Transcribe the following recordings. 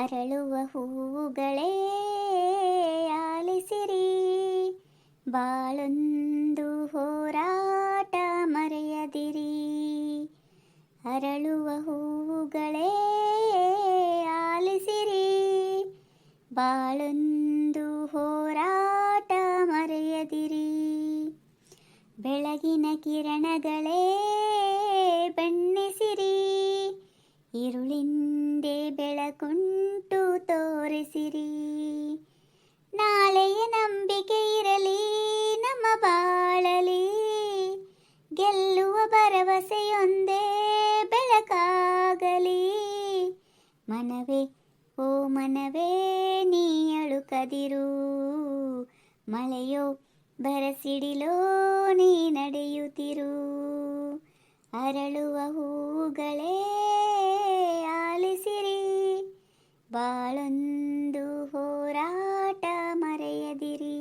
ಅರಳುವ ಹೂಗಳೇ ಆಲಿಸಿರಿ, ಬಾಳೊಂದು ಹೋರಾಟ ಮರೆಯದಿರಿ. ಅರಳುವ ಹೂಗಳೇ ಆಲಿಸಿರಿ, ಬಾಳೊಂದು ಹೋರಾಟ ಮರೆಯದಿರಿ. ಬೆಳಗಿನ ಕಿರಣಗಳೇ ಬಣ್ಣಿಸಿರಿ, ഇരുളിൻ്റെ ಬೆಳಕುಂಟು ತೋರಿಸಿರಿ. ನಾಳೆಯ ನಂಬಿಕೆ ಇರಲಿ ನಮ್ಮ ಬಾಳಲಿ, ಗೆಲ್ಲುವ ಭರವಸೆಯೊಂದೇ ಬೆಳಕಾಗಲಿ. ಮನವೇ ಓ ಮನವೇ ನೀ ಅಳುಕದಿರು, ಮಳೆಯೋ ಬರಸಿಡಿಲೋ ನೀ ನಡೆಯುತ್ತಿರು. ಅರಳುವ ಹೂಗಳೇ ಆಲಿಸಿರಿ, ಬಾಳೊಂದು ಹೋರಾಟ ಮರೆಯದಿರಿ.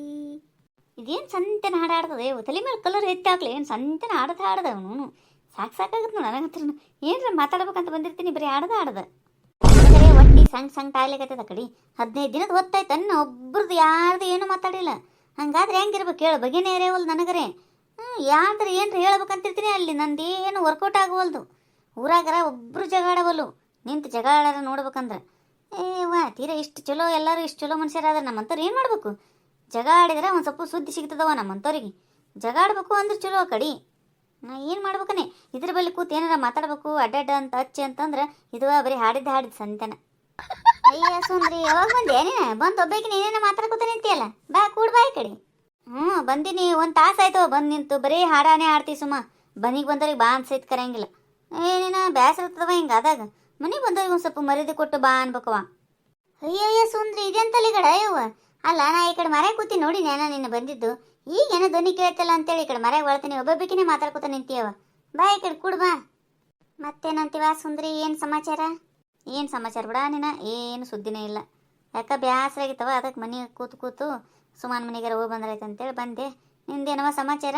ಇದೇನು ಸಂತೆನ ಹಾಡಾಡ್ತದೆ, ತಲೆ ಮೇಲೆ ಕಲರ್ ಎತ್ತಾಕ್ಲಿ, ಏನು ಸಂತೆನ ಹಾಡದ ಅವನು. ಸಾಕಾಗತ್ತೆ ನನಗಂತ. ಏನ್ರ ಮಾತಾಡ್ಬೇಕಂತ ಬಂದಿರ್ತೀನಿ, ಬರೀ ಆಡದ ನನಗರೆ ಒಟ್ಟಿ ಸಣ್ಣ ಟಾಯ್ಲೆಗತ್ತದ ಕಡೆ. 15 ದಿನದ ಹೊತ್ತಾಯ್ತು ಅನ್ನ ಒಬ್ರದ್ದು ಯಾರ್ದು ಏನು ಮಾತಾಡಿಲ್ಲ. ಹಂಗಾದ್ರೆ ಹೆಂಗಿರ್ಬೇಕು ಹೇಳು, ಬಗೆನೇ ಇರೇವಲ್ದು ನನಗರೆ. ಯಾರ್ದಾರ ಏನ್ರ ಹೇಳ್ಬೇಕಂತಿರ್ತೀನಿ, ಅಲ್ಲಿ ನಂದೇನು ವರ್ಕೌಟ್ ಆಗವಲ್ದು. ಊರಾಗರ ಒಬ್ರು ಜಗಾಡವಲ್ಲು, ನಿಂತು ಜಗಾಡಾರ ನೋಡ್ಬೇಕಂದ್ರೆ. ವಾ ತೀರಾ ಇಷ್ಟು ಚಲೋ, ಎಲ್ಲರೂ ಇಷ್ಟು ಚಲೋ ಮನುಷ್ಯರಾದ್ರೆ ನಮ್ಮಂಥವ್ರು ಏನು ಮಾಡ್ಬೇಕು? ಜಗಾಡಿದ್ರೆ ಒಂದು ಸ್ವಲ್ಪ ಸುದ್ದಿ ಸಿಗ್ತದವ ನಮ್ಮಂಥವ್ರಿಗೆ. ಜಗಾಡ್ಬೇಕು ಅಂದ್ರೆ ಚಲೋ ಕಡಿ. ನಾ ಏನು ಮಾಡ್ಬೇಕನೆ, ಇದ್ರ ಬಳಿ ಕೂತು ಏನಾರ ಮಾತಾಡ್ಬೇಕು ಅಡ್ಡಡ್ಡ ಅಂತ ಹಚ್ಚಿ ಅಂತಂದ್ರೆ ಇದು ಬರೀ ಹಾಡಿದ್ದು ಸಂತೆನ. ಅಯ್ಯ ಸುಂದ್ರಿ, ಯಾವಾಗ ಬಂದೆ ನೀನು? ಬಂದು ಒಬ್ಬಾಕಿ ನೀನೇನ ಮಾತಾಡ್ಕೊತ ನಿಂತಿಯಲ್ಲ, ಬಾ ಕೂಡ್ ಬಾಯಿ ಕಡೆ. ಬಂದೀನಿ, ಒಂದು ತಾಸು ಆಯ್ತು ಬಂದು ನಿಂತು, ಬರೀ ಹಾಡಾನೇ ಆಡ್ತಿ ಸುಮ್ಮ. ಬನಿಗೆ ಬಂದವ್ರಿಗೆ ಬಾ ಅಂತ ಸಹಿತ ಕರಂಗಿಲ್ಲ. ಏನೇನ ಬೇಸರ ಇರ್ತದವ ಹಿಂಗೆ ಆದಾಗ. ಮನೆಗೆ ಬಂದವ್ರಿಗೆ ಒಂದು ಸ್ವಲ್ಪ ಮರ್ಯಾದೆ ಕೊಟ್ಟು ಬಾ ಅನ್ಬೇಕವ. ಅಯ್ಯಯ್ಯ ಸುಂದ್ರಿ, ಇದೆಂತಲ್ಲಿ ಕಡೆ ಅಯ್ಯವ್ವ. ಅಲ್ಲ ನಾ ಈ ಕಡೆ ಮರ್ಯಾಗ ಕೂತಿ ನೋಡಿ ನೇನ ನಿನ್ನ ಬಂದಿದ್ದು. ಈಗೇನೋ ಧ್ವನಿ ಕೇಳ್ತಲ್ಲ ಅಂತೇಳಿ ಈ ಕಡೆ ಮರ್ಯಾಗ ಬರ್ತೀನಿ, ಒಬ್ಬೊಬ್ಬಕಿನೇ ಮಾತಾಡ್ಕೊತ ನಿಂತೀಯವ. ಬಾ ಈ ಕಡೆ ಕೂಡ್ ಬಾ. ಮತ್ತೇನಂತೀವ ಸುಂದ್ರಿ, ಏನು ಸಮಾಚಾರ? ಏನು ಸಮಾಚಾರ ಬಿಡ ನೀನ, ಏನು ಸುದ್ದಿನೇ ಇಲ್ಲ. ಯಾಕೆ ಬೇಸರ ಆಗಿತ್ತವ, ಅದಕ್ಕೆ ಮನೆಗೆ ಕೂತು ಸುಮಾನ್ ಮನೆಗಾರ ಹೋಗಿ ಬಂದ್ರೈತೆ ಅಂತೇಳಿ ಬಂದೆ. ನಿಂದೇನವ ಸಮಾಚಾರ?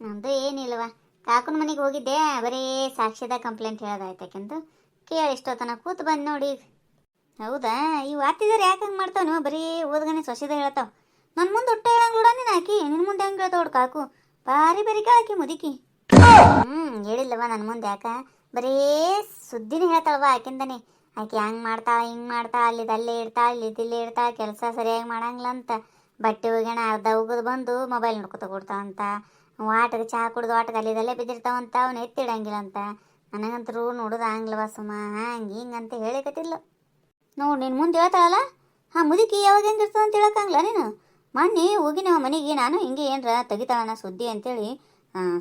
ನಮ್ಮದು ಏನಿಲ್ಲವ, ಕಾಕನ ಮನೆಗೆ ಹೋಗಿದ್ದೆ, ಬರೀ ಸಾಕ್ಷಿದ ಕಂಪ್ಲೇಂಟ್ ಹೇಳೋದಾಯ್ತಕ್ಕೆಂದು ಕೇಳಿ ಇಷ್ಟೊತ್ತನ ಕೂತು ಬಂದು ನೋಡಿ. ಹೌದಾ, ಇವು ಆತಿದಾರೆ ಯಾಕೆ ಹಂಗೆ ಮಾಡ್ತಾವ ನೀವು? ಬರೀ ಓದ್ಗಾನೆ ಸೊಸೆದ ಹೇಳ್ತಾವ. ನನ್ನ ಮುಂದೆ ಒಟ್ಟ ಹೇಳಂಗಿಲ್ಲ ನೀನು. ಆಕಿ ನಿನ್ನ ಮುಂದೆ ಹೆಂಗೆ ಹೇಳ್ತಾವ ಕಾಕು? ಭಾರಿ ಬರಿಕ ಆಕಿ ಮುದುಕಿ. ಹೇಳಿಲ್ಲವ ನನ್ನ ಮುಂದೆ. ಯಾಕ ಬರೀ ಸುದ್ದಿನೇ ಹೇಳ್ತಾಳವ ಆಕಿಂದನೇ. ಆಕೆ ಹಂಗೆ ಮಾಡ್ತಾಳೆ, ಹಿಂಗೆ ಮಾಡ್ತಾಳೆ, ಅಲ್ಲಿದ್ದು ಅಲ್ಲೇ ಇಡ್ತಾಳೆ, ಇಲ್ಲಿದ್ದಿಲ್ಲೇ ಇಡ್ತಾಳೆ, ಕೆಲಸ ಸರಿಯಾಗಿ ಮಾಡಂಗಿಲ್ಲ ಅಂತ. ಬಟ್ಟೆ ಒಗ್ಯಾಣ ಅರ್ಧ ಉಗಿದು ಬಂದು ಮೊಬೈಲ್ ನೋಡ್ಕೊತ ಕೊಡ್ತಾವಂತ. ಆಟಕ್ಕೆ ಚಹಾ ಕುಡ್ದು ಆಟಕ್ಕೆ ಅಲ್ಲಿದಲ್ಲೇ ಬಿದ್ದಿರ್ತಾವಂತ, ಅವ್ನು ಎತ್ತಿಡಂಗಿಲ್ಲ ಅಂತ. ನನಗಂತರೂ ನೋಡೋದು ಆಂಗ್ಲವ ಸುಮ್ಮ ಹಂಗೆ ಹಿಂಗಂತ ಹೇಳಿಕತ್ತಿಲ್ಲ ನೋಡಿ. ನಿನ್ನ ಮುಂದೆ ಹೇಳ್ತಾಳಲ್ಲ, ಮುದುಕಿ ಯಾವಾಗ ಹೆಂಗಿರ್ತದೆ ಅಂತ ಹೇಳೋಕ್ಕಾಗಲ್ಲ ನೀನು. ಮೊನ್ನೆ ಹೋಗಿನವ ಮನೆಗೆ ನಾನು, ಹಿಂಗೆ ಏನರ ತೆಗಿತಾಳಣ್ಣ ಸುದ್ದಿ ಅಂತೇಳಿ.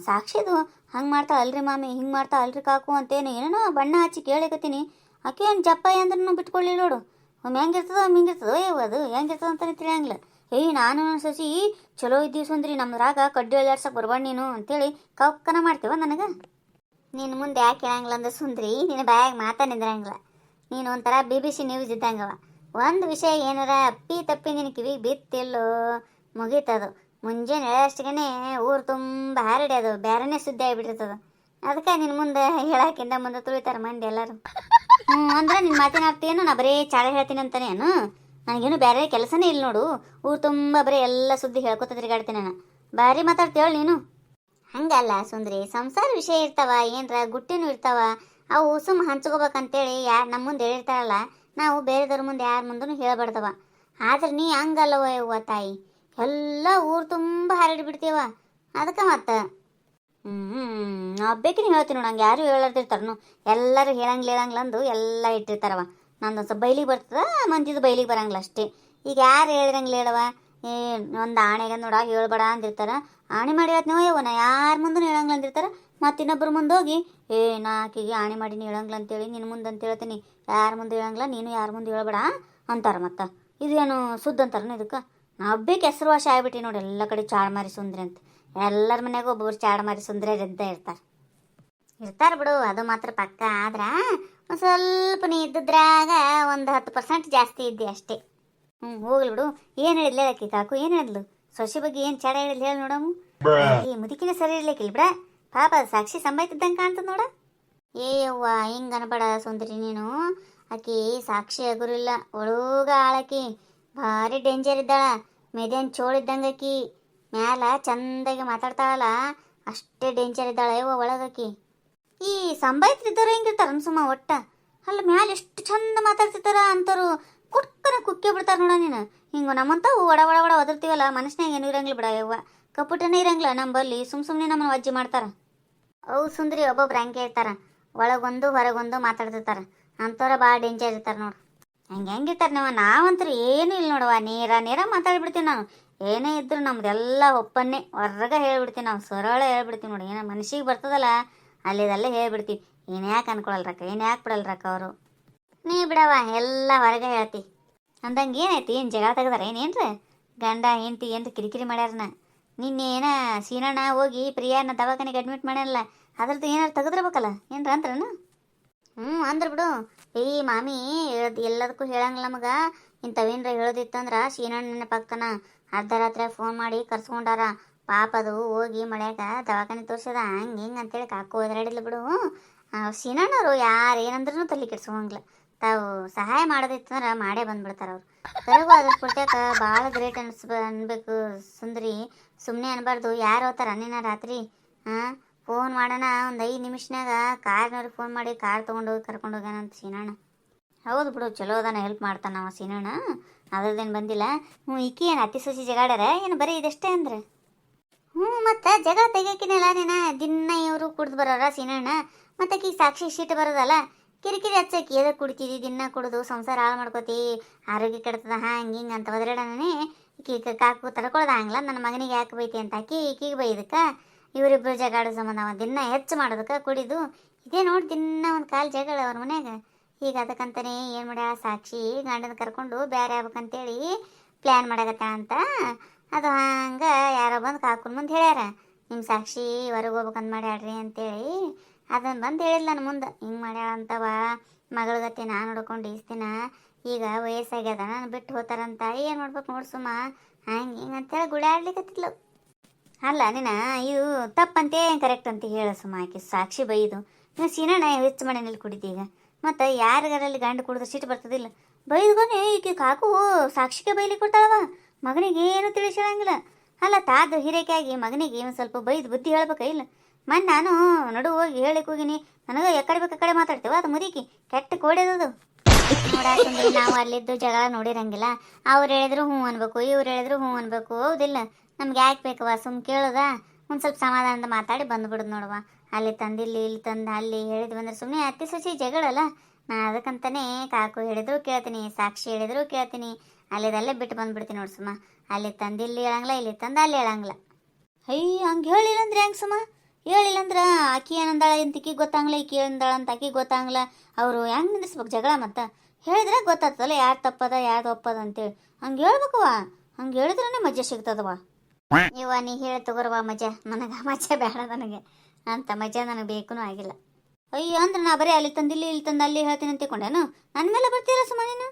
ಸಾಕ್ಷಿದು ಹಂಗೆ ಮಾಡ್ತಾಳೆ ಅಲ್ರಿ ಮಾಮಿ, ಹಿಂಗೆ ಮಾಡ್ತಾಳೆ ಅಲ್ರಿ ಕಾಕು ಅಂತೇನು ಏನೇನೋ ಬಣ್ಣ ಹಚ್ಚಿ ಕೇಳಿಕತ್ತೀನಿ. ಆಕೆ ಏನು ಜಪ್ಪಾಯಿ ಅಂದ್ರೂ ಬಿಟ್ಕೊಳ್ಳಿ ನೋಡು. ಒಮ್ಮೆ ಹೆಂಗಿರ್ತದೋ ಹಿಂಗಿರ್ತದೋ ಅದು ಹೆಂಗಿರ್ತದೆ ಅಂತಲೇ ತಿಳಿಯಂಗಿಲ್ಲ. ನಾನು ಸಸಿ ಚಲೋ ಇದ್ದೀವಿ ಸುಂದ್ರಿ, ನಮ್ದ್ರಾಗ ಕಡ್ಡಿ ಎಳ್ಯಾಡ್ಸಕ್ಕೆ ಬರ್ಬಾರ್ದು ನೀನು ಅಂತೇಳಿ ಕೌಕ್ಕನ ಮಾಡ್ತೇವ ನನಗೆ. ನಿನ್ನ ಮುಂದೆ ಯಾಕೆ ಹೇಳಂಗಿಲ್ಲ ಅಂದ್ರೆ ಸುಂದ್ರಿ, ನಿನ್ನ ಬಾಯಾಗ ಮಾತಾ ನಿಂದ್ರಂಗಿಲ್ಲ. ನೀನು ಒಂಥರ BBC ನ್ಯೂಸ್ ಇದ್ದಂಗವ. ಒಂದು ವಿಷಯ ಏನಾರ ಅಪ್ಪಿ ತಪ್ಪಿ ನಿನ್ನ ಕಿವಿಗೆ ಬಿತ್ತಿಲ್ಲೋ ಮುಗೀತದು. ಮುಂಜಾನೆ ಹೇಳೋಷ್ಟಿಗೆ ಊರು ತುಂಬ ಹಾರಿಡ್ಯೋದು, ಬೇರೆನೇ ಸುದ್ದಿ ಆಗಿಬಿಟ್ಟಿರ್ತದ. ಅದಕ್ಕೆ ನಿನ್ನ ಮುಂದೆ ಹೇಳೋಕ್ಕಿಂತ ಮುಂದೆ ತುಳಿತಾರೆ ಮಂದಿ ಎಲ್ಲರೂ. ಅಂದ್ರೆ ನಿನ್ನ ಮಾತಿನ ಅರ್ಥ ಏನು? ನಾ ಬರೀ ಚಾಳೆ ಹೇಳ್ತೀನಿ ಅಂತಾನೆ ಏನು? ನನಗೇನು ಬೇರೆ ಕೆಲಸನೇ ಇಲ್ಲ ನೋಡು. ಊರು ತುಂಬ ಬರೀ ಎಲ್ಲ ಸುದ್ದಿ ಹೇಳ್ಕೊತ ತಿರುಗಾಡ್ತೀನಿ ನಾನು. ಭಾರಿ ಮಾತಾಡ್ತೇವಳು ನೀನು. ಹಂಗಲ್ಲ ಸುಂದ್ರಿ, ಸಂಸಾರ ವಿಷಯ ಇರ್ತಾವ, ಏನರ ಗುಟ್ಟಿನೂ ಇರ್ತಾವ. ಅವು ಸುಮ್ಮ ಹಂಚ್ಕೋಬೇಕಂತೇಳಿ ಯಾರು ನಮ್ಮ ಮುಂದೆ ಹೇಳಿರ್ತಾರಲ್ಲ, ನಾವು ಬೇರೆದವ್ರ ಮುಂದೆ ಯಾರ ಮುಂದೂ ಹೇಳ್ಬಾರ್ದವ. ಆದ್ರೆ ನೀ ಹಂಗಲ್ಲವ ಯವ್ವ ತಾಯಿ, ಎಲ್ಲ ಊರು ತುಂಬ ಹರಡಿಬಿಡ್ತೀವ. ಅದಕ್ಕೆ ಮತ್ತೆ ಒಬ್ಬೇಕಿನ ಹೇಳ್ತೀನಿ ನೋಡು. ಹಂಗೆ ಯಾರು ಹೇಳರ್ತಿರ್ತಾರನು, ಎಲ್ಲರೂ ಹೇಳಂಗಿಲ್ಲ ಅಂದು ಎಲ್ಲ ಇಟ್ಟಿರ್ತಾರವ. ನಂದು ಸ್ವಲ್ಪ ಬೈಲಿಗೆ ಬರ್ತದ, ಮಂದಿದು ಬೈಲಿಗೆ ಬರಂಗಿಲ್ಲ ಅಷ್ಟೇ. ಈಗ ಯಾರು ಹೇಳಿರಂಗಿಲ್ಲ ಹೇಳವ? ಒಂದು ಆಣೆಗೆ ನೋಡ ಹೇಳ್ಬೇಡ ಅಂದಿರ್ತಾರ. ಆಣೆ ಮಾಡಿ ಹೇಳ್ತೀನೋ ಯವ್ವ, ನಾ ಯಾರ ಮುಂದೂ ಹೇಳಂಗಿಲ್ಲ ಅಂದಿರ್ತಾರ. ಮತ್ತು ಇನ್ನೊಬ್ಬರು ಮುಂದೆ ಹೋಗಿ ನಾ ಆಕೆಗೆ ಆಣೆ ಮಾಡಿ ಹೇಳಂಗಿಲ್ಲ ಅಂತೇಳಿ ನಿನ್ನ ಮುಂದೆ ಅಂತ ಹೇಳ್ತೀನಿ, ಯಾರ ಮುಂದೆ ಹೇಳಂಗಿಲ್ಲ, ನೀನು ಯಾರ ಮುಂದೆ ಹೇಳ್ಬೇಡ ಅಂತಾರೆ. ಮತ್ತು ಇದೇನು ಸುದ್ದಿ ಅಂತಾರನ ಇದಕ್ಕೆ? ನಾ ಹಬ್ಬಕ್ಕೆ ಹೆಸರುವಾಸ ಆಗ್ಬಿಟ್ಟು ನೋಡಿ, ಎಲ್ಲ ಕಡೆ ಚಾಡ್ಮಾರಿ ಸುಂದ್ರಿ ಅಂತ. ಎಲ್ಲರ ಮನ್ಯಾಗ ಒಬ್ಬೊಬ್ರು ಚಾಡ್ಮಾರಿ ಸುಂದ್ರಿ ಇರ್ತಾರೆ ಬಿಡು, ಅದು ಮಾತ್ರ ಪಕ್ಕ. ಆದ್ರೆ ಒಂದು ಸ್ವಲ್ಪ ನೀ ಇದ್ದಿದ್ರಾಗ ಒಂದು 10% ಜಾಸ್ತಿ ಇದ್ದಿ ಅಷ್ಟೇ. ಹೋಗ್ಲಿ ಬಿಡು. ಏನು ಹೇಳಿದ್ಲು ಹೇಳಕ್ಕಿ ಕಾಕು? ಏನು ಹೇಳಿದ್ಲು ಸೊಸೆ ಬಗ್ಗೆ? ಏನು ಚಾಡ ಹೇಳಿದ್ಲು ಹೇಳಿ ನೋಡಮು. ಈ ಮುದುಕಿನ ಸರಿ ಇರ್ಲಿಕ್ಕಿಲ್ಲ ಬಿಡ, ಪಾಪ ಸಾಕ್ಷಿ ಸಂಬಾಯ್ತಿದ್ದಂಗೆ ಕಾಣ್ತದ ನೋಡ. ಏಯವ್ವ ಹಿಂಗೆ ಅನ್ಬೇಡ ಸುಂದರಿ ನೀನು. ಆಕಿ ಸಾಕ್ಷಿ ಆಗುರಿಲ್ಲ, ಒಳಗ ಆಳಕಿ ಭಾರಿ ಡೇಂಜರ್ ಇದ್ದಾಳ. ಮೇದೇನ್ ಚೋಳಿದ್ದಂಗೆ ಆಕಿ ಮ್ಯಾಲ ಚಂದಾಗಿ ಮಾತಾಡ್ತಾಳಲ್ಲ, ಅಷ್ಟೇ ಡೇಂಜರ್ ಇದ್ದಾಳೆ ಯವ್ವ ಒಳಗಾಕಿ. ಈ ಸಂಬಾಯ್ತಿದ್ದವ್ರು ಹೆಂಗಿರ್ತಾರ ಸುಮ್ಮ ಒಟ್ಟ ಅಲ್ಲ, ಮ್ಯಾಲ ಎಷ್ಟು ಚಂದ ಮಾತಾಡ್ತಿರ್ತಾರ ಅಂಥವ್ರು ಕುಕ್ಕನ ಕುಕ್ಕೇ ಬಿಡ್ತಾರ ನೋಡ ನೀನು. ಹಿಂಗೆ ನಮ್ಮಂತಾವು ಒಡ ಒಡ ಒಡ ಒದರ್ತೀವಲ್ಲ, ಮನಸ್ಸಿನಾಗ ಏನು ಇರಂಗಿಲ್ಲ ಬಿಡ ಯವ್ವ, ಕಪ್ಪುಟನೇ ಇರಂಗಿಲ್ಲ ನಂಬಲ್ಲಿ. ಸುಮ್ಮನೆ ನಮ್ಮನ್ನು ವಜ್ಜೆ ಮಾಡ್ತಾರ. ಅವು ಸುಂದ್ರಿ ಒಬ್ಬೊಬ್ರು ಹಂಗೆ ಇರ್ತಾರ, ಒಳಗೊಂದು ಹೊರಗೊಂದು ಮಾತಾಡ್ತಿರ್ತಾರ. ಅಂಥವ್ರ ಭಾಳ ಡೇಂಜರ್ ಇರ್ತಾರೆ ನೋಡು. ಹೆಂಗಿರ್ತಾರೆ ನೀವು, ನಾವಂತೂ ಏನೂ ಇಲ್ಲ ನೋಡುವ, ನೇರ ಮಾತಾಡ್ಬಿಡ್ತೀವಿ ನಾನು. ಏನೇ ಇದ್ರು ನಮ್ದೆಲ್ಲ ಒಪ್ಪನ್ನೇ ಹೊರಗೆ ಹೇಳ್ಬಿಡ್ತೀವಿ ನಾವು, ಸರಳ ಹೇಳ್ಬಿಡ್ತೀವಿ ನೋಡಿ. ಏನೋ ಮನ್ಸಿಗೆ ಬರ್ತದಲ್ಲ ಅಲ್ಲಿದಲ್ಲೇ ಹೇಳ್ಬಿಡ್ತೀವಿ. ಏನು ಯಾಕೆ ಅನ್ಕೊಳಲ್ರಕ್ಕ, ಏನು ಯಾಕೆ ಬಿಡಲ್ರಕ್ಕ ಅವರು. ನೀ ಬಿಡವ ಎಲ್ಲ ಹೊರಗೆ ಹೇಳ್ತಿ ಅಂದಂಗೆ. ಏನೈತಿ, ಏನು ಜಗಳ ತೆಗ್ದಾರ ಏನೇನ್ರಿ ಗಂಡ ಹೆಂಡತಿ ಏನು ಕಿರಿಕಿರಿ ಮಾಡ್ಯಾರನ? ನಿನ್ನೆ ಏನ ಸೀನಣ್ಣ ಹೋಗಿ ಪ್ರಿಯಾನ ದವಾಖಾನೆಗೆ ಅಡ್ಮಿಟ್ ಮಾಡ್ಯಾನಲ್ಲ, ಅದ್ರದ್ದು ಏನಾರು ತೆಗೆದಿರ್ಬೇಕಲ್ಲ, ಏನ್ರ ಅಂದ್ರನ? ಅಂದ್ರೆ ಬಿಡು. ಮಾಮಿ ಎಲ್ಲದಕ್ಕೂ ಹೇಳಂಗಿಲ್ಲ ನಮಗೆ. ಇಂಥವೇನ್ರ ಹೇಳೋದಿತ್ತಂದ್ರೆ ಸೀನಣ್ಣ ನೆನಪಾಗ್ತಾನ. ಅರ್ಧ ರಾತ್ರಿ ಫೋನ್ ಮಾಡಿ ಕರ್ಸ್ಕೊಂಡಾರ. ಪಾಪ ಅದು ಹೋಗಿ ಮಳ್ಯಾಗ ದವಾಖಾನೆ ತೋರ್ಸದ ಹಂಗೆ ಹಿಂಗೆ ಅಂತೇಳಿ ಕಾಕು ಒದರಾಡಿಲ್ಲ ಬಿಡು. ಸೀನಣ್ಣವರು ಯಾರು ಏನಂದ್ರೂ ತಲೆ ಕೆಡ್ಸ್ಕೊಂಗಿಲ್ಲ. ತಾವು ಸಹಾಯ ಮಾಡೋದಿತ್ತಂದ್ರೆ ಮಾಡೇ ಬಂದ್ಬಿಡ್ತಾರೆ ಅವ್ರು. ಕರೆಗೂ ಅದ್ರ ಕೊಟ್ಟಾಕ ಭಾಳ ಗ್ರೇಟ್ ಅನ್ಬೇಕು ಸುಂದ್ರಿ. ಸುಮ್ಮನೆ ಅನ್ಬಾರ್ದು. ಯಾರು ಹೋಗ್ತಾರ ನಿನ್ನ ರಾತ್ರಿ ಫೋನ್ ಮಾಡೋಣ ಒಂದು 5 ನಿಮಿಷನಾಗ ಕಾರ್ನವ್ರಿಗೆ ಫೋನ್ ಮಾಡಿ ಕಾರ್ ತೊಗೊಂಡೋಗಿ ಕರ್ಕೊಂಡೋಗ್ಯಾನಂತ ಸೀನಣ್ಣ. ಹೌದು ಬಿಡು, ಚಲೋ ಅದಾನ, ಹೆಲ್ಪ್ ಮಾಡ್ತಾನ ನಾವು ಸೀನಣ್ಣ. ಅದ್ರದ್ದೇನು ಬಂದಿಲ್ಲ. ಈಕಿ ಏನು ಅತಿ ಸೊಸಿ ಜಗಾಡ್ಯಾರ ಏನು ಬರೀ ಇದಷ್ಟೇ ಅಂದ್ರೆ? ಮತ್ತು ಜಗಳ ತೆಗಿಯಾಕಿನಲ್ಲ ನೀನು. ದಿನ ಇವರು ಕುಡ್ದು ಬರೋರ ಸೀನಣ್ಣ. ಮತ್ತು ಆಕಿ ಸಾಕ್ಷಿ ಶೀಟ್ ಬರೋದಲ್ಲ, ಕಿರಿಕಿರಿ ಹಚ್ಚಕ್ಕೆ ಎದ ಕುಡ್ತಿದ್ದಿ, ದಿನ ಕುಡಿದು ಸಂಸಾರ ಹಾಳು ಮಾಡ್ಕೋತಿ, ಆರೋಗ್ಯ ಕೆಡ್ತದ ಹಂಗೆ ಹಿಂಗೆ ಅಂತ ಒದರಾಡನೇ. ಈಕಿ ಕಾಕು ತಡ್ಕೊಳ್ದ ಹಂಗಿಲ್ಲ, ನನ್ನ ಮಗನಿಗೆ ಯಾಕೆ ಬೈತಿ ಅಂತ ಈಕಿಗೆ ಬೈದಕ್ಕೆ ಇವರಿಬ್ಬರು ಜಗಾಡೋ ಸಂಬಂಧ ಅವ ದಿನ ಹೆಚ್ಚು ಮಾಡೋದಕ್ಕೆ ಕುಡಿದು. ಇದೇ ನೋಡಿ ದಿನ ಒಂದು ಕಾಲು ಜಗಳ ಅವ್ರ ಮನ್ಯಾಗ. ಈಗ ಅದಕ್ಕಂತಾನೆ ಏನು ಮಾಡ್ಯಾಳ ಸಾಕ್ಷಿ, ಗಂಡನ ಕರ್ಕೊಂಡು ಬೇರೆ ಆಗ್ಬೇಕಂತೇಳಿ ಪ್ಲ್ಯಾನ್ ಮಾಡಾಕತ್ತ ಅಂತ. ಅದು ಹಂಗೆ ಯಾರೋ ಬಂದು ಕಾಕುನ ಮುಂದೆ ಹೇಳ್ಯಾರ, ನಿಮ್ಮ ಸಾಕ್ಷಿ ಹೊರಗೆ ಹೋಗ್ಬೇಕಂತ ಮಾಡ್ಯಾಳ್ರಿ ಅಂತೇಳಿ. ಅದನ್ನು ಬಂದು ಹೇಳಿಲ್ಲ ನನ್ನ ಮುಂದೆ, ಹಿಂಗೆ ಮಾಡ್ಯಾಳ ಅಂತವ. ಮಗಳಗತ್ತೆ ನಾನು ನೋಡ್ಕೊಂಡು ಈಸ್ತಿನ, ಈಗ ವಯಸ್ಸಾಗ್ಯದ, ನಾನು ಬಿಟ್ಟು ಹೋಗ್ತಾರಂತ. ಏನು ಮಾಡ್ಬೇಕು ನೋಡಿ ಸುಮ್ಮ ಹಂಗೆ ಹಿಂಗೆ ಅಂತೇಳಿ ಗುಳಾಡ್ಲಿಕ್ಕತ್ತಿದ್ಲು. ಅಲ್ಲ ನೀನು ಇದು ತಪ್ಪಂತೆ ಕರೆಕ್ಟ್ ಅಂತ ಹೇಳು ಸುಮ್ಮ. ಆಕೆ ಸಾಕ್ಷಿ ಬೈದು ನೀವು ಸೀನಣ್ಣ ಹೆಚ್ಚು ಮನೆಯಲ್ಲಿ ಕುಡಿತೀಗ. ಮತ್ತು ಯಾರಿಗಾರಲ್ಲಿ ಗಂಡು ಕುಡಿದ್ರೆ ಸಿಟ್ಟು ಬರ್ತದಿಲ್ಲ. ಬೈದ್ಕೊನೆ ಈಕೆ ಕಾಕು ಸಾಕ್ಷಿಗೆ ಬೈಲಿಕ್ಕೆ ಕೊಡ್ತಾಳವ, ಮಗನಿಗೆ ಏನು ತಿಳಿಸಿರಂಗಿಲ್ಲ. ಅಲ್ಲ ತಾದು ಹಿರೇಕಾಗಿ ಮಗನಿಗೆ ಒಂದು ಸ್ವಲ್ಪ ಬೈದು ಬುದ್ಧಿ ಹೇಳ್ಬೇಕ ಇಲ್ಲ. ಮೊನ್ನೆ ನಾನು ನಡು ಹೋಗಿ ಹೇಳಿಕ್ಕೆ ಹೋಗಿನಿ, ನನಗೆ ಎಕಡೆ ಬೇಕು ಕಡೆ ಮಾತಾಡ್ತೇವ. ಅದು ಮುದುಕಿ ಕೆಟ್ಟ ಕೋಡ್ಯದದು ನೋಡಾಕಂದ್ರೆ. ನಾವು ಅಲ್ಲಿದ್ದು ಜಗಳ ನೋಡಿರಂಗಿಲ್ಲ. ಅವ್ರು ಹೇಳಿದ್ರು ಹ್ಞೂ ಅನ್ಬೇಕು, ಇವ್ರು ಹೇಳಿದ್ರು ಹ್ಞೂ ಅನ್ಬೇಕು. ಹೌದಿಲ್ಲ, ನಮ್ಗೆ ಯಾಕೆ ಬೇಕವ, ಸುಮ್ಮ ಕೇಳೋದ ಒಂದು ಸ್ವಲ್ಪ ಸಮಾಧಾನದ ಮಾತಾಡಿ ಬಂದುಬಿಡುದು ನೋಡುವ. ಅಲ್ಲಿ ತಂದಿಲ್ಲಿ ಇಲ್ಲಿ ತಂದು ಅಲ್ಲಿ ಹೇಳಿದ್ವಿ ಅಂದ್ರೆ ಸುಮ್ಮನೆ ಅತಿ ಸೊಸಿ ಜಗಳಲ್ಲ. ನಾನು ಅದಕ್ಕಂತಾನೆ ಕಾಕು ಹೇಳಿದ್ರು ಕೇಳ್ತೀನಿ, ಸಾಕ್ಷಿ ಹೇಳಿದ್ರು ಕೇಳ್ತೀನಿ, ಅಲ್ಲಿದಲ್ಲೇ ಬಿಟ್ಟು ಬಂದುಬಿಡ್ತೀನಿ ನೋಡಿ ಸುಮ್ಮ. ಅಲ್ಲಿ ತಂದು ಇಲ್ಲಿ ಹೇಳಂಗಿಲ್ಲ, ಇಲ್ಲಿ ತಂದು ಅಲ್ಲಿ ಹೇಳಂಗಿಲ್ಲ. ಹಂಗೆ ಹೇಳಿಲ್ಲ ಅಂದ್ರೆ ಹೆಂಗೆ ಸುಮ್ಮ? ಹೇಳಿಲ್ಲ ಅಂದ್ರೆ ಆಕಿ ಏನಂದಾಳ ಅಂತ ಈಕಿಗೆ ಗೊತ್ತಾಗಲ್ಲ, ಈಕಿ ಏನಂದಾಳ ಅಂತ ಆಕಿಗೆ ಗೊತ್ತಾಗಲ್ಲ. ಅವರು ಹೆಂಗೆ ನಿಂದಿರ್ಸ್ಬೇಕು ಜಗಳ? ಮತ್ತು ಹೇಳಿದ್ರೆ ಗೊತ್ತಾಗ್ತದಲ್ಲ ಯಾರು ತಪ್ಪದ ಯಾರು ಒಪ್ಪದ ಅಂತೇಳಿ. ಹಂಗೆ ಹೇಳ್ಬೇಕವ, ಹಂಗೆ ಹೇಳಿದ್ರೇ ಮಜಾ ಸಿಗ್ತದವ. ಇವ ನೀ ಹೇಳಿ ತಗೋರವ ಮಜಾ, ನನಗೆ ಮಜಾ ಬೇಡ, ನನಗೆ ಅಂತ ಮಜಾ ನನಗೆ ಬೇಕೂ ಆಗಿಲ್ಲ. ಅಂದ್ರೆ ನಾ ಬರೀ ಅಲ್ಲಿ ತಂದಿಲ್ಲಿ ಇಲ್ಲಿ ತಂದು ಅಲ್ಲಿ ಹೇಳ್ತೀನಿ ಅಂತ ತಿಳ್ಕೊಂಡೇನು? ನನ್ನ ಮೇಲೆ ಬರ್ತೀರ ಸುಮ್ಮ ನೀನು?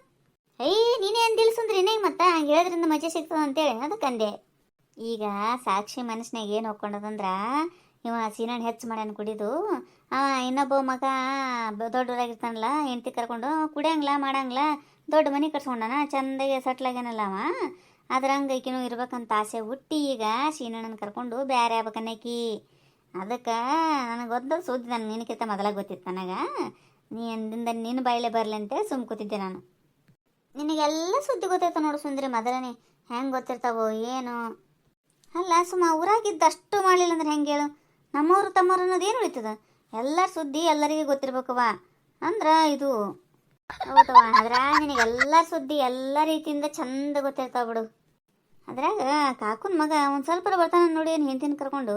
ನೀನೇ ಅಂದಿಲ್ಲ ಸುಂದ್ರಿ ಇನ್ನೇಗೆ ಮತ್ತೆ ಹಂಗೆ ಹೇಳಿದ್ರಿಂದ ಮಜಾ ಸಿಗ್ತದ ಅಂತೇಳಿ ಅದಕ್ಕಂದೆ. ಈಗ ಸಾಕ್ಷಿ ಮನಸ್ಸಿನಾಗ ಏನು ಹೋಗ್ಕೊಂಡದಂದ್ರೆ, ಇವ ಸೀನಣ್ಣ ಹೆಚ್ಚು ಮಾಡ್ಯಾನ ಕುಡಿದು. ಇನ್ನೊಬ್ಬ ಮಗ ದೊಡ್ಡವರಾಗಿರ್ತಾನಲ್ಲ, ಹೆಂಡ್ತಿ ಕರ್ಕೊಂಡು ಕುಡಿಯಂಗಿಲ್ಲ ಮಾಡಂಗಿಲ್ಲ, ದೊಡ್ಡ ಮನೆ ಕಟ್ಸ್ಕೊಂಡಾನ, ಚಂದಾಗೆ ಸೆಟ್ಲಾಗ್ಯಾನಲ್ಲ ಅವ. ಅದ್ರಂಗೆ ಈಕಿನೂ ಇರ್ಬೇಕಂತ ಆಸೆ ಹುಟ್ಟಿ ಈಗ ಸೀನಣ್ಣನ ಕರ್ಕೊಂಡು ಬೇರೆ ಆಗ್ಬೇಕನ್ನಕಿ. ಅದಕ್ಕೆ ನನಗೆ ಗೊತ್ತದ ಸುದ್ದಿ, ನನಗೆ ನಿನಕಿಂತ ಮೊದಲಾಗ ಗೊತ್ತಿತ್ತು ನನಗೆ. ನೀ ಅಂದಿಂದ ನಿನ್ನ ಬಾಯಿಲೆ ಬರಲಿ ಅಂತೇಳಿ ಸುಮ್ಮ ಕೂತಿದ್ದೆ ನಾನು. ನಿನಗೆಲ್ಲ ಸುದ್ದಿ ಗೊತ್ತಾಯ್ತು ನೋಡು ಸುಂದ್ರಿ, ಮೊದಲನೇ ಹೆಂಗೆ ಗೊತ್ತಿರ್ತಾವೋ ಏನು. ಅಲ್ಲ ಸುಮ್ಮ ಊರಾಗಿದ್ದಷ್ಟು ಮಾಡಲಿಲ್ಲ ಅಂದ್ರೆ ಹೆಂಗೆ ಹೇಳು? ನಮ್ಮವರು ತಮ್ಮವ್ರು ಅನ್ನೋದು ಏನು ಉಳಿತದ? ಎಲ್ಲರ ಸುದ್ದಿ ಎಲ್ಲರಿಗೆ ಗೊತ್ತಿರ್ಬೇಕವ ಅಂದ್ರೆ ಇದು ಹೌದವ. ಅದ್ರಾಗ ನಿನಗೆಲ್ಲ ಸುದ್ದಿ ಎಲ್ಲ ರೀತಿಯಿಂದ ಚಂದ ಗೊತ್ತಿರ್ತಾವ ಬಿಡು. ಅದ್ರಾಗ ಕಾಕುನ ಮಗ ಒಂದು ಸ್ವಲ್ಪ ಬರ್ತಾನೆ ನೋಡಿ, ಏನು ಹೆಂಡ್ತಿನ ಕರ್ಕೊಂಡು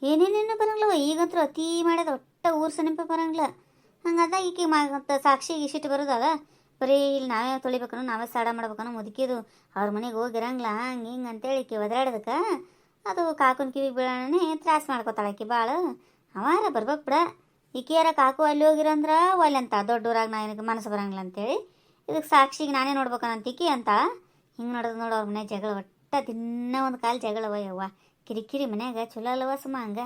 ಏನೇನೇನು ಬರಂಗಿಲ್ಲವ. ಈಗಂತೂ ಅತಿ ಮಾಡ್ಯದ, ಒಟ್ಟ ಊರು ಸಮೀಪ ಬರಂಗಿಲ್ಲ. ಹಂಗದ ಈಕಿ ಮತ್ತು ಸಾಕ್ಷಿಗೆ ಸಿಟ್ಟು ಬರೋದದ. ಬರೀ ಇಲ್ಲಿ ನಾವೇ ತೊಳಿಬೇಕನು, ನಾವೇ ಸಾಡ ಮಾಡ್ಬೇಕನು, ಮುದುಕಿದು ಅವ್ರ ಮನೆಗೆ ಹೋಗಿರಂಗಿಲ್ಲ ಹಂಗೆ ಹಿಂಗೆ ಅಂತೇಳಿ ಈಕಿ ಒದರಾಡೋದಕ್ಕೆ ಅದು ಕಾಕುನ ಕಿವಿ ಬೀಳೋಣೆ ತ್ರಾಸ ಮಾಡ್ಕೊತಾಳೆ ಆಕಿ ಭಾಳ. ಅವಾರ ಬರ್ಬೇಕು ಬಿಡ. ಈಕಿಯಾರ ಕಾಕು ಅಲ್ಲಿ ಹೋಗಿರಂದ್ರೆ ಒಲ್ಲೆ ಅಂತ, ದೊಡ್ಡೂರಾಗ ನಾ ಏನಕ್ಕೆ ಮನಸ್ಸು ಬರಂಗಿಲ್ಲ ಅಂತೇಳಿ ಇದಕ್ಕೆ ಸಾಕ್ಷಿಗೆ ನಾನೇ ನೋಡ್ಬೇಕಂತ ಈಕಿ ಅಂತ. ಹಿಂಗೆ ನೋಡೋದು ನೋಡು ಅವ್ರ ಮನೆ ಜಗಳ, ಒಟ್ಟ ದಿನ ಒಂದು ಕಾಲು ಜಗಳವ ಯವ್ವ. ಕಿರಿಕಿರಿ ಮನ್ಯಾಗ ಚಲೋ ಅಲ್ಲವ ಸುಮ್ಮ ಹಂಗೆ.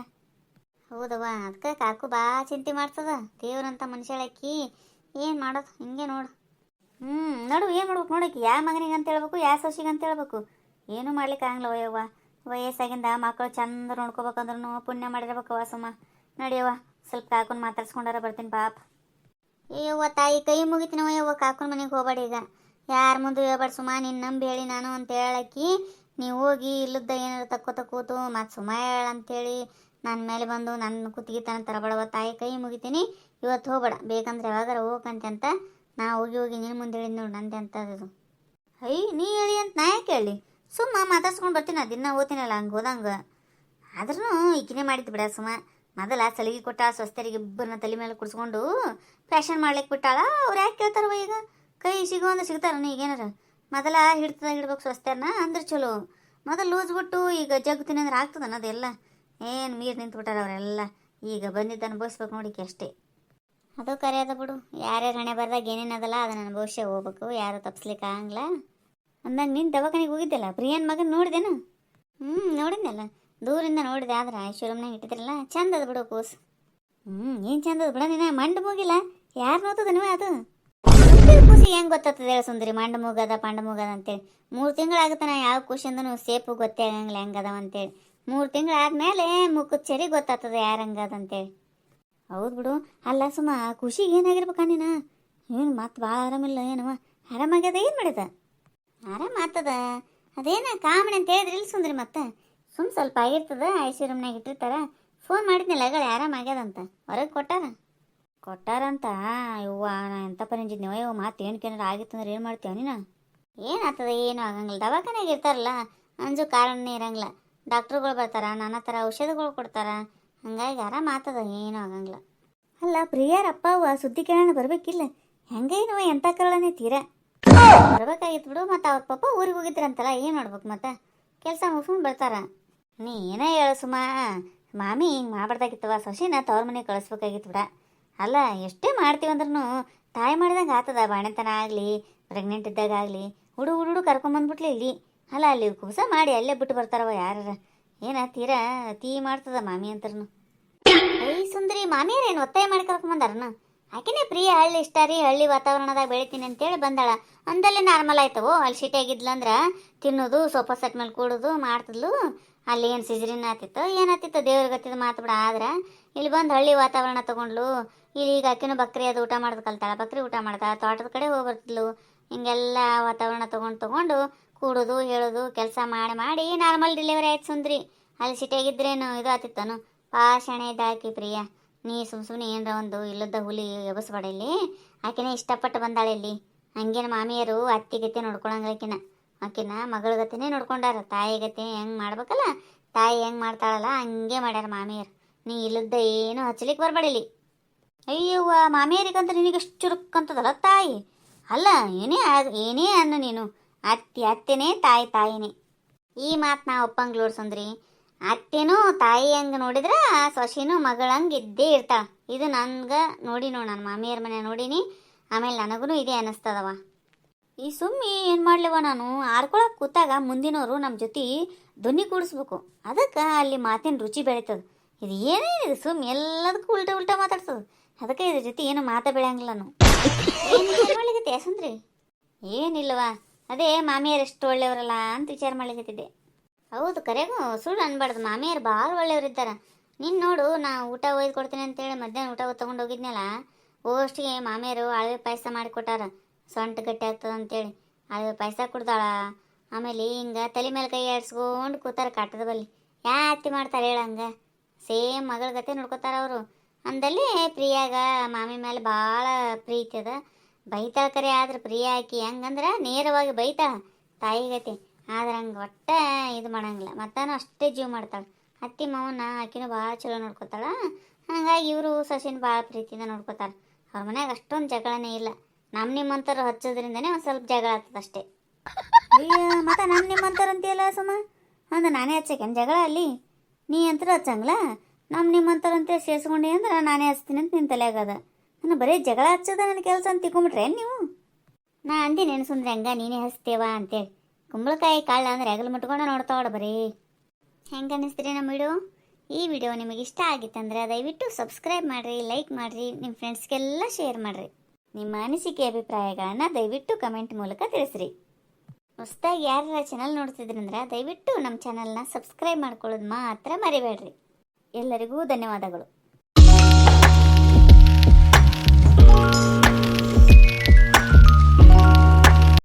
ಹೌದವ್ವ, ಅದಕ್ಕೆ ಕಾಕು ಭಾಳ ಚಿಂತೆ ಮಾಡ್ತದ. ದೇವ್ರಂತ ಮನುಷ್ಯಳಕ್ಕಿ ಏನು ಮಾಡೋದು ಹಿಂಗೆ ನೋಡು. ನೋಡು ಏನು ಮಾಡ್ಬೇಕು ನೋಡಕ್ಕೆ, ಯಾ ಮಗನಿಗೆ ಅಂತ ಹೇಳ್ಬೇಕು, ಯಾ ಸೊಸಿಗೆ ಅಂತ ಹೇಳ್ಬೇಕು, ಏನೂ ಮಾಡ್ಲಿಕ್ಕೆ ಆಗಲ್ಲ ಯವ್ವ. ವಯಸ್ಸಾಗಿಂದ ಮಕ್ಕಳು ಚಂದ ನೋಡ್ಕೋಬೇಕಂದ್ರೂ ಪುಣ್ಯ ಮಾಡಿರ್ಬೇಕವ್ವ. ಸುಮ್ಮ ನಡಿಯವ್ವ, ಸ್ವಲ್ಪ ಕಾಕುನ್ ಮಾತಾಡ್ಸ್ಕೊಂಡಾರ ಬರ್ತೀನಿ ಪಾಪ. ಅಯ್ಯವ್ವ ತಾಯಿ ಕೈ ಮುಗಿತೀನವ ಯವ್ವ, ಕಾಕುನ ಮನೆಗೆ ಹೋಗ್ಬೇಡ ಈಗ, ಯಾರ ಮುಂದೆ ಹೇಳ್ಬೇಡ ಸುಮ್ಮ, ನಿನ್ನ ನಂಬಿ ಹೇಳಿ ನಾನು ಅಂತ ಹೇಳಕ್ಕಿ ನೀವು ಹೋಗಿ ಇಲ್ಲದ ಏನಾರು ತಕ್ಕೋತ ಕೂತು ಮತ್ತು ಸುಮ್ಮ ಹೇಳ ಅಂತೇಳಿ ನನ್ನ ಮೇಲೆ ಬಂದು ನನ್ನ ಕುತ್ತಿಗೆ ತರಬೇಡವ ತಾಯಿ, ಕೈ ಮುಗಿತೀನಿ. ಇವತ್ತು ಹೋಗ್ಬೇಡ, ಬೇಕಂದ್ರೆ ಯಾವಾಗಾರ ಹೋಗಂತೆ ಅಂತ ನಾ ಹೋಗಿ ಹೋಗಿ ನಿನ್ನ ಮುಂದೆ ಹೇಳಿದ್ ನೋಡಿ ನಂದೆ ಅಂತದ್ದು. ನೀ ಹೇಳಿ ಅಂತ ನಾ ಯಾಕೆ ಹೇಳಿ, ಸುಮ್ಮ ಮಾತಾಡ್ಸ್ಕೊಂಡು ಬರ್ತೀನಿ, ದಿನ ಓದ್ತೀನಲ್ಲ ಹಂಗೆ ಹೋದಂಗೆ. ಆದ್ರೂ ಈಗಿನೇ ಮಾಡಿದ್ದು ಬಿಡ ಸುಮ್ಮ. ಮೊದಲ ಸಲಿಗೆ ಕೊಟ್ಟಾಳ ಸ್ವಸ್ಥರಿಗೆ ಇಬ್ಬರನ್ನ ತಲೆ ಮೇಲೆ ಕುಡಿಸ್ಕೊಂಡು ಫ್ಯಾಷನ್ ಮಾಡ್ಲಿಕ್ಕೆ ಬಿಟ್ಟಾಳ. ಅವ್ರು ಯಾಕೆ ಕೇಳ್ತಾರವ ಈಗ, ಕೈ ಸಿಗೋ ಅಂದ್ರೆ ಸಿಗ್ತಾರ ಈಗೇನಾರ. ಮೊದಲ ಹಿಡ್ತದಾಗ ಇಡ್ಬೇಕು ಸ್ವಸ್ಥರನ್ನ ಅಂದ್ರೆ ಚಲೋ. ಮೊದಲು ಲೂಸ್ ಬಿಟ್ಟು ಈಗ ಜಗ್ತೀನಿ ಅಂದ್ರೆ ಆಗ್ತದ ಅನ್ನೋದೆಲ್ಲ ಏನು ಮೀರು ನಿಂತ್ಬಿಟ್ಟಾರ ಅವರೆಲ್ಲ. ಈಗ ಬಂದಿದ್ದು ಅನುಭವಿಸ್ಬೇಕು ನೋಡಿಕೆ ಅಷ್ಟೇ. ಅದು ಕರೆ ಅದ ಬಿಡು, ಯಾರ್ಯಾರು ಹಣೆ ಬರ್ದಾಗ ಏನೇನದಲ್ಲ ಅದನ್ನ ಅನುಭವಿಸೇ ಹೋಗ್ಬೇಕು, ಯಾರು ತಪ್ಸ್ಲಿಕ್ಕೆ ಆಗಂಗಿಲ್ಲ. ಅಂದಂಗೆ ನೀನು ದವಾಖಾನೆಗೆ ಹೋಗಿದ್ದೆಲ್ಲ, ಪ್ರಿಯನ್ ಮಗನ ನೋಡಿದೆನು? ನೋಡಿದ್ನಲ್ಲ, ದೂರಿಂದ ನೋಡಿದೆ. ಆದ್ರೆ ಐಶ್ವರ್ಯಮ್ನಾಗ ಇಟ್ಟಿದ್ರಲ್ಲ ಚಂದ ಅದ ಬಿಡು ಕೂಸು. ಏನು ಚಂದ ಅದ ಬಿಡ, ನೀನು ಮಂಡು ಮೂಗಿಲ್ಲ, ಯಾರು ನೋತದ ನೀವು ಅದು ಕೂಸಿ ಹೆಂಗೆ ಗೊತ್ತಾಗ್ತದೆ ಹೇಳ ಸುಂದರಿ, ಮಂಡು ಮೂಗದ ಪಂಡು ಮೂಗದ ಅಂತೇಳಿ. 3 ತಿಂಗಳಾಗುತ್ತಾನ ಯಾವ ಖುಷಿಯಿಂದನೂ ಸೇಪು ಗೊತ್ತೇ ಆಗಂಗಿಲ್ಲ ಹೆಂಗದವ ಅಂತೇಳಿ. 3 ತಿಂಗಳಾದ್ಮೇಲೆ ಮುಖದ ಚರಿ ಗೊತ್ತಾಗ್ತದೆ ಯಾರು ಹಂಗದಂತೇಳಿ. ಹೌದು ಬಿಡು. ಅಲ್ಲ ಸುಮ್ಮ ಖುಷಿಗೆ ಏನಾಗಿರ್ಬೇಕ ನೀನು? ಏನು ಮತ್ತೆ ಭಾಳ ಆರಾಮಿಲ್ಲ ಏನವ? ಆರಾಮಾಗ್ಯದ, ಏನು ಮಾಡಿದ? ಆರಾಮಾಗ್ತದ, ಅದೇನ ಕಾಮಣಿ ಅಂತ ಹೇಳಿದ್ರಿ ಇಲ್ಲ ಸುಂದ್ರಿ. ಮತ್ತೆ ಸ್ವಲ್ಪ ಆಗಿರ್ತದ, ಐಶ್ವರ್ಯಮ್ನಾಗ ಇಟ್ಟಿರ್ತಾರ. ಫೋನ್ ಮಾಡಿದ್ನಿಲ್ಲ ಆಗ ಆರಾಮಾಗ್ಯದಂತ, ಹೊರಗೆ ಕೊಟ್ಟಾರಂತ. ಇವ್ವ ನಾ ಎಂತ ಪರಿಂಜಿದ್ನಿವ ಇವ್ ಮಾತು ಏನಕ್ಕೇನಾರು ಆಗಿತ್ತಂದ್ರೆ ಏನು ಮಾಡ್ತೀವ ನೀನು? ಏನಾಗ್ತದ, ಏನೂ ಆಗಂಗಿಲ್ಲ. ದವಾಖಾನೆಗೆ ಇರ್ತಾರಲ್ಲ ಅಂಜು ಕಾರಣನೇ ಇರಂಗಿಲ್ಲ. ಡಾಕ್ಟ್ರುಗಳು ಬರ್ತಾರ, ನಾನಾ ಥರ ಔಷಧಿಗಳು ಕೊಡ್ತಾರ, ಹಂಗಾಗಿ ಆರಾಮಾಗ್ತದ, ಏನೂ ಆಗಂಗಿಲ್ಲ. ಅಲ್ಲ ಪ್ರಿಯಾರಪ್ಪ ಅವ್ವ ಸುದ್ದಿ ಕೇಳೋಣ ಬರ್ಬೇಕಿಲ್ಲ? ಹೆಂಗೇನವ ಎಂಥ ಕರಳನೆ ತೀರ ಬರ್ಬೇಕಾಗಿತ್ತು ಬಿಡು. ಮತ್ತು ಅವ್ರ ಪಪ್ಪ ಊರಿಗೆ ಹೋಗಿದ್ರಂತಲ್ಲ, ಏನು ಮಾಡ್ಬೇಕು ಮತ್ತೆ? ಕೆಲಸ ಮುಗಿಸ್ಕೊಂಡು ಬರ್ತಾರ. ನೀ ಏನೇ ಹೇಳು ಸುಮ್ಮ, ಮಾಮಿ ಹಿಂಗೆ ಮಾಡ್ಬಾರ್ದಾಗಿತ್ತವ, ಸೊಸಿನ ತವ್ರ ಮನೆಗೆ ಕಳಿಸ್ಬೇಕಾಗಿತ್ತು ಬಿಡ. ಅಲ್ಲ ಎಷ್ಟೇ ಮಾಡ್ತೀವಂದ್ರೂ ತಾಯಿ ಮಾಡಿದಂಗೆ ಆಗ್ತದ. ಬಾಣೆತನ ಆಗಲಿ ಪ್ರೆಗ್ನೆಂಟ್ ಇದ್ದಾಗ ಆಗಲಿ ಹುಡು ಕರ್ಕೊಂಬಂದ್ಬಿಟ್ಲಿ ಇಲ್ಲಿ. ಅಲ್ಲ ಅಲ್ಲಿ ಕುಸ ಮಾಡಿ ಅಲ್ಲೇ ಬಿಟ್ಟು ಬರ್ತಾರವ ಯಾರ. ಏನ ತೀರಾ ತೀ ಮಾಡ್ತದ ಮಾಮಿ ಅಂತರ್ನು. ಸುಂದರಿ ಮಾಮಿಯರೇನು ಒತ್ತಾಯ ಮಾಡಿ ಕರ್ಕೊಂಬಂದಾರನ? ಆಕೆನೇ ಪ್ರಿಯ ಹಳ್ಳಿ ಇಷ್ಟ ರೀ, ಹಳ್ಳಿ ವಾತಾವರಣದಾಗ ಬೆಳಿತೀನಿ ಅಂತೇಳಿ ಬಂದಾಳ. ಅಂದಲ್ಲೇ ನಾರ್ಮಲ್ ಆಯ್ತವೋ. ಅಲ್ಲಿ ಸಿಟಿ ಆಗಿದ್ಲಂದ್ರೆ ತಿನ್ನೋದು, ಸೋಫಾ ಸೆಟ್ ಮೇಲೆ ಕೂಡೋದು ಮಾಡ್ತಿದ್ಲು. ಅಲ್ಲಿ ಏನು ಸಿಜರಿನ್ ಆತಿತ್ತು ಏನಾತಿತ್ತು ದೇವ್ರಿಗೆ ಹತ್ತಿದ ಮಾತು ಬಿಡ. ಆದ್ರೆ ಇಲ್ಲಿ ಬಂದು ಹಳ್ಳಿ ವಾತಾವರಣ ತೊಗೊಂಡ್ಲು. ಈಗ ಆಕಿನೂ ಬಕ್ರಿ ಅದು ಊಟ ಮಾಡೋದು ಕಲ್ತಾಳ, ಬಕ್ರಿ ಊಟ ಮಾಡ್ತಾಳ, ತೋಟದ ಕಡೆ ಹೋಗಿ ಬರ್ತಿದ್ಲು. ಹಿಂಗೆಲ್ಲ ವಾತಾವರಣ ತೊಗೊಂಡು ಕೂಡೋದು ಹೇಳೋದು ಕೆಲಸ ಮಾಡಿ ನಾರ್ಮಲ್ ಡೆಲಿವರಿ ಆಯ್ತು ಸುಂದ್ರಿ. ಅಲ್ಲಿ ಸಿಟಿಯಾಗಿದ್ರೇನು ಇದು ಆತಿತ್ತನು? ಪಾಷಣೆ ಇದ್ದಾಕಿ ಪ್ರಿಯ. ನೀ ಸುಮ್ಮನೆ ಏನರ ಒಂದು ಇಲ್ಲದ ಹುಲಿ ಎಬಸ್ಬೇಡ ಇಲ್ಲಿ. ಆಕಿನ ಇಷ್ಟಪಟ್ಟು ಬಂದಾಳೆ ಇಲ್ಲಿ. ಹಂಗೇನು ಮಾಮಿಯರು ಅತ್ತಿಗತ್ತೆ ನೋಡ್ಕೊಳಂಗಿಲ್ಲ ಆಕಿನ ಮಗಳ ಗತಿನೇ ನೋಡ್ಕೊಂಡಾರ. ತಾಯಿ ಗತಿ ಹೆಂಗೆ ಮಾಡ್ಬೇಕಲ್ಲ, ತಾಯಿ ಹೆಂಗೆ ಮಾಡ್ತಾಳಲ್ಲ ಹಂಗೆ ಮಾಡ್ಯಾರ ಮಾಮಿಯರು. ನೀ ಇಲ್ಲದ ಏನು ಹಚ್ಚಲಿಕ್ಕೆ ಬರಬೇಡಿಲಿ. ಅಯ್ಯವ್ವ ಮಾಮಿಯರಿಗಂತ ನಿನಗೆಷ್ಟು ಚುರುಕ್ಕಂತದಲ್ಲ ತಾಯಿ. ಅಲ್ಲ ಏನೇ ಅನ್ನು ನೀನು, ಅತ್ತೆನೇ ತಾಯಿನೇ. ಈ ಮಾತು ನಾ ಒಪ್ಪಂಗ್ಲೋಡ್ಸಂದ್ರಿ. ಅತ್ತೆನೂ ತಾಯಿ ಹಂಗೆ ನೋಡಿದ್ರೆ ಸೊಸಿನೂ ಮಗಳಂಗೆ ಇದ್ದೇ ಇರ್ತಾಳ. ಇದು ನನ್ಗೆ ನನ್ನ ಮಾಮಿಯರ ಮನೆ ನೋಡೀನಿ, ಆಮೇಲೆ ನನಗೂ ಇದೇ ಅನ್ನಿಸ್ತದವ. ಈ ಸುಮ್ಮಿ ಏನು ಮಾಡ್ಲಿವ, ನಾನು ಆಡ್ಕೊಳಕ್ಕೆ ಕೂತಾಗ ಮುಂದಿನವರು ನಮ್ಮ ಜೊತೆ ಧ್ವನಿ ಕೂಡಿಸ್ಬೇಕು. ಅದಕ್ಕೆ ಅಲ್ಲಿ ಮಾತಿನ ರುಚಿ ಬೆಳೀತದ. ಇದು ಏನೇನಿದೆ ಸುಮ್ಮಿ ಎಲ್ಲದಕ್ಕೂ ಉಲ್ಟಾ ಮಾತಾಡ್ತದ. ಅದಕ್ಕೆ ಇದ್ರ ಜೊತೆ ಏನು ಮಾತಾ ಬೆಳೆಯಂಗಿಲ್ಲ. ನಾನು ಏನು ಮಾಡ್ಲಿಕತ್ತೆ ಸುಂದ್ರಿ? ಏನಿಲ್ಲವಾ, ಅದೇ ಮಾಮಿಯರು ಎಷ್ಟು ಒಳ್ಳೆಯವರಲ್ಲ ಅಂತ ವಿಚಾರ ಮಾಡ್ಲಿಕತ್ತಿದ್ದೆ. ಹೌದು ಕರೆಗೂ ಸುಳ್ಳು ಅನ್ಬಾರ್ದು, ಮಾಮಿಯರು ಭಾಳ ಒಳ್ಳೆಯವರಿದ್ದಾರೆ. ನೀನು ನೋಡು, ನಾ ಊಟ ಒಯ್ದು ಕೊಡ್ತೀನಿ ಅಂತೇಳಿ ಮಧ್ಯಾಹ್ನ ಊಟ ತೊಗೊಂಡು ಹೋಗಿದ್ನಲ್ಲ, ಓಷ್ಟಿಗೆ ಮಾಮಿಯರು ಅಳವೆ ಪಾಯಸ ಮಾಡಿಕೊಟ್ಟಾರ. ಸೊಂಟ ಗಟ್ಟಿ ಆಗ್ತದ ಅಂತೇಳಿ ಅಳವೆ ಪಾಯಸ ಕುಡ್ದಾಳ. ಆಮೇಲೆ ಹಿಂಗೆ ತಲೆ ಮೇಲೆ ಕೈ ಆಡ್ಸ್ಕೊಂಡು ಕೂತಾರ ಕಾಟದ ಬಲ್ಲಿ. ಯಾ ಅತ್ತಿ ಮಾಡ್ತಾರೆ ಹೇಳಂಗೆ? ಸೇಮ್ ಮಗಳ ಗತೆ ನೋಡ್ಕೋತಾರ ಅವರು. ಅಂದಲ್ಲಿ ಪ್ರಿಯಾಗ ಮಾಮಿ ಮೇಲೆ ಭಾಳ ಪ್ರೀತಿ ಅದ. ಬೈತಾಳ ಕರೆ, ಆದ್ರೆ ಪ್ರಿಯ ಆಕಿ ಹೆಂಗಂದ್ರೆ ನೇರವಾಗಿ ಬೈತಾಳ ತಾಯಿ ಗತಿ. ಆದ್ರೆ ಹಂಗೆ ಒಟ್ಟ ಇದು ಮಾಡಂಗಿಲ್ಲ. ಮತ್ತಾನು ಅಷ್ಟೇ ಜೀವ ಮಾಡ್ತಾಳೆ. ಅತ್ತಿ ಮಾವನ ಆಕಿನೂ ಭಾಳ ಚಲೋ ನೋಡ್ಕೊತಾಳ. ಹಾಗಾಗಿ ಇವರು ಸೊಸಿನ ಭಾಳ ಪ್ರೀತಿಯಿಂದ ನೋಡ್ಕೊತಾರೆ. ಅವ್ರ ಮನ್ಯಾಗ ಅಷ್ಟೊಂದು ಜಗಳನೇ ಇಲ್ಲ. ನಿಮ್ಮಂತರು ಹಚ್ಚೋದ್ರಿಂದನೇ ಒಂದು ಸ್ವಲ್ಪ ಜಗಳ ಆಗ್ತದೆ ಅಷ್ಟೇ. ಅಯ್ಯ ಮತ್ತೆ ನಿಮ್ಮಂತರ ಅಂತೀಯಲ್ಲ ಸುಮ್ಮ, ಅಂದ್ರೆ ನಾನೇ ಹಚ್ಚಕೇನು ಜಗಳ ಅಲ್ಲಿ? ನೀ ಅಂತರೂ ಹಚ್ಚಂಗಿಲ್ಲ, ನಿಮ್ಮಂತರ ಅಂತ ಸೇರಿಸ್ಕೊಂಡಿ ಅಂದ್ರೆ ನಾನೇ ಹಚ್ತೀನಿ ಅಂತ ನಿನ್ನ ತಲೆಯಾಗದ. ನಾನು ಬರೀ ಜಗಳ ಹಚ್ಚೋದ ನನ್ನ ಕೆಲಸ ಅಂತ ತಿಳ್ಕೊಂಬಿಟ್ರೆ ನೀವು? ನಾ ಅಂದಿ ನೆನೆಸುಂದ್ರೆ ಹಂಗ ನೀನೇ ಹಚ್ತೇವಾ ಅಂತೇಳಿ. ಕುಂಬಳಕಾಯಿ ಕಾಳು ಅಂದ್ರೆ ಹೆಗಲು ಮುಟ್ಕೊಂಡು ನೋಡ್ತಾವಡ ಬರೀ. ಹೆಂಗೆ ಅನ್ನಿಸ್ತೀರಿ ನಮ್ಮ ಈ ವಿಡಿಯೋ ನಿಮಗೆ ಇಷ್ಟ ಆಗಿತ್ತಂದ್ರೆ ದಯವಿಟ್ಟು ಸಬ್ಸ್ಕ್ರೈಬ್ ಮಾಡಿರಿ, ಲೈಕ್ ಮಾಡಿರಿ, ನಿಮ್ಮ ಫ್ರೆಂಡ್ಸ್ಗೆಲ್ಲ ಶೇರ್ ಮಾಡಿರಿ. ನಿಮ್ಮ ಅನಿಸಿಕೆ ಅಭಿಪ್ರಾಯಗಳನ್ನ ದಯವಿಟ್ಟು ಕಮೆಂಟ್ ಮೂಲಕ ತಿಳಿಸ್ರಿ. ಹೊಸದಾಗಿ ಯಾರ್ಯಾರ ಚಾನಲ್ ನೋಡ್ತಿದ್ರಂದ್ರೆ ದಯವಿಟ್ಟು ನಮ್ಮ ಚಾನಲ್ನ ಸಬ್ಸ್ಕ್ರೈಬ್ ಮಾಡ್ಕೊಳ್ಳೋದು ಮಾತ್ರ ಮರಿಬೇಡ್ರಿ. ಎಲ್ಲರಿಗೂ ಧನ್ಯವಾದಗಳು.